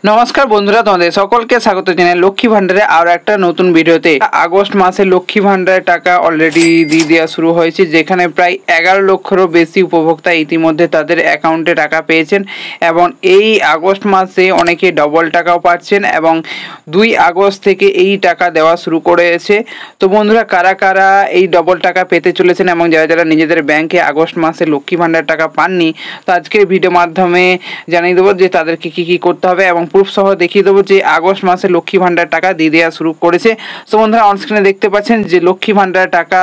নমস্কার বন্ধুরা, তোমাদের সকলকে স্বাগত জানাই লক্ষ্মী ভান্ডারে আরো একটা নতুন ভিডিওতে। আগস্ট মাসে লক্ষ্মী ভান্ডারের টাকা অলরেডি দিয়ে দেওয়া শুরু হয়েছে, যেখানে প্রায় 11 লক্ষেরও বেশি উপভোক্তা ইতিমধ্যে তাদের অ্যাকাউন্টে টাকা পেয়েছেন এবং এই আগস্ট মাসে অনেকে ডবল টাকাও পাচ্ছেন এবং 2 আগস্ট থেকে এই টাকা দেওয়া শুরু করেছে। তো বন্ধুরা, কারা কারা এই ডবল টাকা পেতে চলেছেন এবং যারা যারা নিজেদের ব্যাংকে আগস্ট মাসে লক্ষ্মী ভান্ডার টাকা পাননি, তো আজকের ভিডিও মাধ্যমে জানিয়ে দেবো যে তাদেরকে কি করতে হবে এবং প্রুফ সহ দেখিয়ে দেবো যে আগস্ট মাসে লক্ষ্মী ভান্ডার টাকা দিয়ে দেওয়া শুরু করেছে। তো বন্ধুরা, অনস্ক্রিনে দেখতে পাচ্ছেন যে লক্ষ্মী ভান্ডার টাকা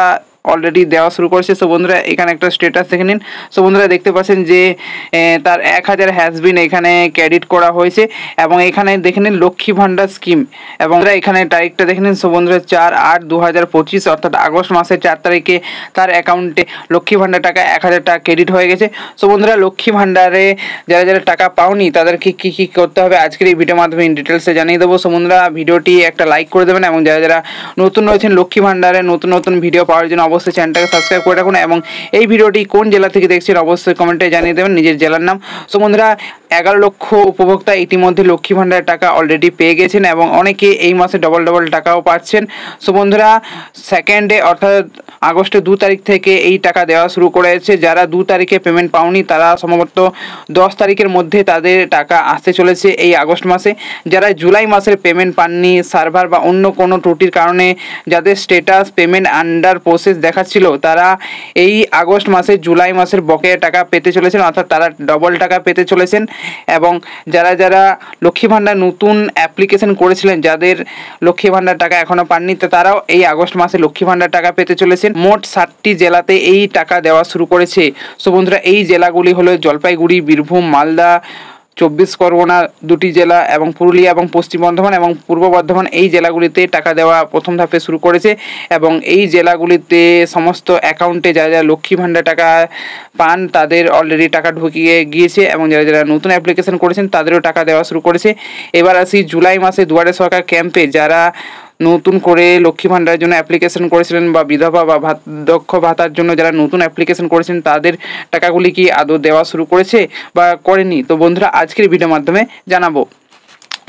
অলরেডি দেওয়া শুরু করেছে। সো বন্ধুরা, এখানে একটা স্ট্যাটাস দেখে নিন। সো বন্ধুরা, দেখতে পাচ্ছেন যে তার 1000 হ্যাজবিন এখানে ক্রেডিট করা হয়েছে এবং এখানে দেখে নিন লক্ষ্মী ভান্ডার স্কিম এবং এখানে তারিখটা দেখে নিন। সো বন্ধুরা, 4/8/2025 অর্থাৎ আগস্ট মাসের 4 তারিখে তার অ্যাকাউন্টে লক্ষ্মী ভান্ডার টাকা 1000 টাকা ক্রেডিট হয়ে গেছে। সো বন্ধুরা, লক্ষ্মী ভান্ডারে যারা যারা টাকা পাওনি তাদেরকে কি করতে হবে আজকের এই ভিডিওর মাধ্যমে ডিটেলসে জানিয়ে দেবো। সো বন্ধুরা, ভিডিওটি একটা লাইক করে দেবেন এবং যারা যারা নতুন রয়েছেন লক্ষ্মী ভান্ডারে নতুন ভিডিও পাওয়ার জন্য অবশ্যই চ্যানেলটাকে সাবস্ক্রাইব করে রাখুন এবং এই ভিডিওটি কোন জেলা থেকে দেখছেন অবশ্যই কমেন্টে জানিয়ে দেবেন নিজের জেলার নাম। সো বন্ধুরা, 11 লক্ষ উপভোক্তা ইতিমধ্যে লক্ষ্মী ভান্ডারের টাকা অলরেডি পেয়ে গেছেন এবং অনেকে এই মাসে ডবল টাকাও পাচ্ছেন। সো বন্ধুরা, সেকেন্ডে অর্থাৎ আগস্টের 2 তারিখ থেকে এই টাকা দেওয়া শুরু করেছে। যারা 2 তারিখে পেমেন্ট পাওনি তারা সম্ভবত 10 তারিখের মধ্যে তাদের টাকা আসতে চলেছে এই আগস্ট মাসে। যারা জুলাই মাসের পেমেন্ট পাননি, সার্ভার বা অন্য কোনো ত্রুটির কারণে যাদের স্ট্যাটাস পেমেন্ট আন্ডার প্রসেস দেখাচ্ছিল, তারা এই আগস্ট মাসে জুলাই মাসের বকেয়া টাকা পেতে চলেছেন, অর্থাৎ তারা ডবল টাকা পেতে চলেছেন। এবং যারা যারা লক্ষ্মী ভান্ডার নতুন অ্যাপ্লিকেশন করেছিলেন, যাদের লক্ষ্মী ভান্ডার টাকা এখনো পাননি, তো তারাও এই আগস্ট মাসে লক্ষ্মী ভান্ডার টাকা পেতে চলেছেন। মোট 7টি জেলাতে এই টাকা দেওয়া শুরু করেছে। সো বন্ধুরা, এই জেলাগুলি হলো জলপাইগুড়ি, বীরভূম, মালদা, 24 পরগনা 2টি জেলা এবং পুরুলিয়া এবং পশ্চিম বর্ধমান এবং পূর্ব বর্ধমান, এই জেলাগুলিতে টাকা দেওয়া প্রথম ধাপে শুরু করেছে এবং এই জেলাগুলিতে সমস্ত অ্যাকাউন্টে যারা যারা লক্ষ্মী ভান্ডার টাকা পান তাদের অলরেডি টাকা ঢুকিয়ে গিয়েছে এবং যারা যারা নতুন অ্যাপ্লিকেশন করেছেন তাদেরও টাকা দেওয়া শুরু করেছে। এবার আসি জুলাই মাসে দুয়ারে সরকার ক্যাম্পে যারা নতুন করে লক্ষ্মী ভান্ডারের জন্য অ্যাপ্লিকেশন করেছিলেন বা বিধবা বা বার্ধক্য ভাতার জন্য যারা নতুন অ্যাপ্লিকেশন করেছেন তাদের টাকাগুলি কি আদৌ দেওয়া শুরু করেছে বা করেনি, তো বন্ধুরা আজকের ভিডিওর মাধ্যমে জানাবো।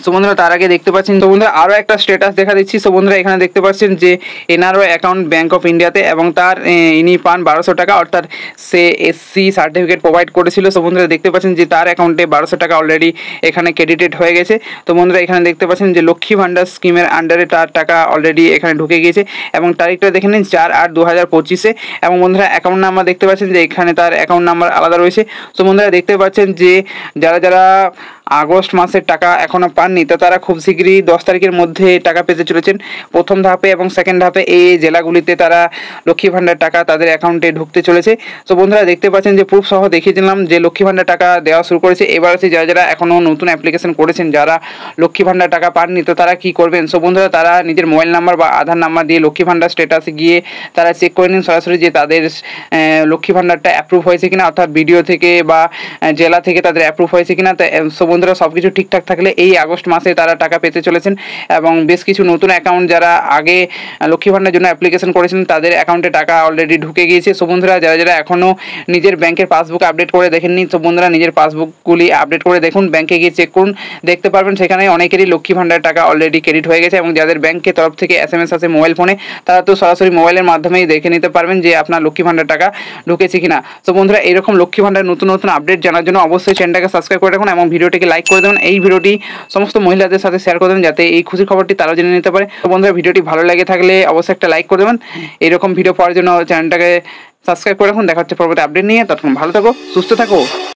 সো বন্ধুরা, তার আগে দেখতে পাচ্ছেন, তো বন্ধুরা আরও একটা স্ট্যাটাস দেখা দিচ্ছি। সো বন্ধুরা, এখানে দেখতে পাচ্ছেন যে এনআরও অ্যাকাউন্ট ব্যাঙ্ক অফ ইন্ডিয়াতে এবং তার ইনি পান 1200 টাকা, অর্থাৎ সে এসসি সার্টিফিকেট প্রোভাইড করেছিল। সো বন্ধুরা, দেখতে পাচ্ছেন যে তার অ্যাকাউন্টে 1200 টাকা অলরেডি এখানে ক্রেডিটেড হয়ে গেছে। তো বন্ধুরা, এখানে দেখতে পাচ্ছেন যে লক্ষ্মী ভান্ডার স্কিমের আন্ডারে তার টাকা অলরেডি এখানে ঢুকে গিয়েছে এবং তারিখটা দেখে নিন 4/8/2025 এবং বন্ধুরা অ্যাকাউন্ট নাম্বার দেখতে পাচ্ছেন যে এখানে তার অ্যাকাউন্ট নাম্বার আলাদা রয়েছে। তো বন্ধুরা, দেখতে পাচ্ছেন যে যারা যারা আগস্ট মাসের টাকা এখনও পাননি তো তারা খুব শীঘ্রই 10 তারিখের মধ্যে টাকা পেতে চলেছেন। প্রথম ধাপে এবং সেকেন্ড ধাপে এই জেলাগুলিতে তারা লক্ষ্মী ভান্ডার টাকা তাদের অ্যাকাউন্টে ঢুকতে চলেছে। তো বন্ধুরা, দেখতে পাচ্ছেন যে প্রুফ সহ দেখিয়ে দিলাম যে লক্ষ্মী ভান্ডার টাকা দেওয়া শুরু করেছে। এবার আছে যারা যারা এখনও নতুন অ্যাপ্লিকেশন করেছেন, যারা লক্ষ্মী ভান্ডার টাকা পাননি তো তারা কি করবেন। সো বন্ধুরা, তারা নিজের মোবাইল নাম্বার বা আধার নাম্বার দিয়ে লক্ষ্মী ভান্ডার স্ট্যাটাসে গিয়ে তারা চেক করে নিন সরাসরি যে তাদের লক্ষ্মী ভান্ডারটা অ্যাপ্রুভ হয়েছে কিনা, অর্থাৎ ভিডিও থেকে বা জেলা থেকে তাদের অ্যাপ্রুভ হয়েছে কিনা। সো বন্ধুরা, সব কিছু ঠিকঠাক থাকলে এই আগস্ট মাসে তারা টাকা পেতে চলেছেন এবং বেশ কিছু নতুন অ্যাকাউন্ট যারা আগে লক্ষ্মী ভান্ডারের জন্য অ্যাপ্লিকেশন করেছিলেন তাদের অ্যাকাউন্টে টাকা অলরেডি ঢুকে গিয়েছে। সো বন্ধুরা, যারা যারা এখনও নিজের ব্যাংকের পাসবুক আপডেট করে দেখেননি, তো বন্ধুরা নিজের পাসবুকগুলি আপডেট করে দেখুন, ব্যাংকে গিয়ে চেক করুন, দেখতে পারবেন সেখানে অনেকেরই লক্ষ্মী ভান্ডার টাকা অলরেডি ক্রেডিট হয়ে গেছে এবং যাদের ব্যাংকের তরফ থেকে SMS আসে মোবাইল ফোনে তারা তো সরাসরি মোবাইলের মাধ্যমেই দেখে নিতে পারবেন যে আপনার লক্ষ্মী ভান্ডার টাকা ঢুকেছে কিনা। তো বন্ধুরা, এরকম লক্ষ্মী ভান্ডার নতুন আপডেট জানার জন্য অবশ্যই চ্যানেলটাকে সাবস্ক্রাইব করে রাখুন এবং ভিডিওটিকে লাইক করে দেবেন। এই ভিডিওটি সমস্ত মহিলাদের সাথে শেয়ার করে দেবেন যাতে এই খুশির খবরটি তারা জেনে নিতে পারে। তো বন্ধুরা, ভিডিওটি ভালো লাগে থাকলে অবশ্যই একটা লাইক করে দেবেন। এরকম ভিডিও পাওয়ার জন্য চ্যানেলটাকে সাবস্ক্রাইব করে রাখুন। দেখা হচ্ছে পরবর্তী আপডেট নিয়ে, ততক্ষণ ভালো থাকো, সুস্থ থাকো।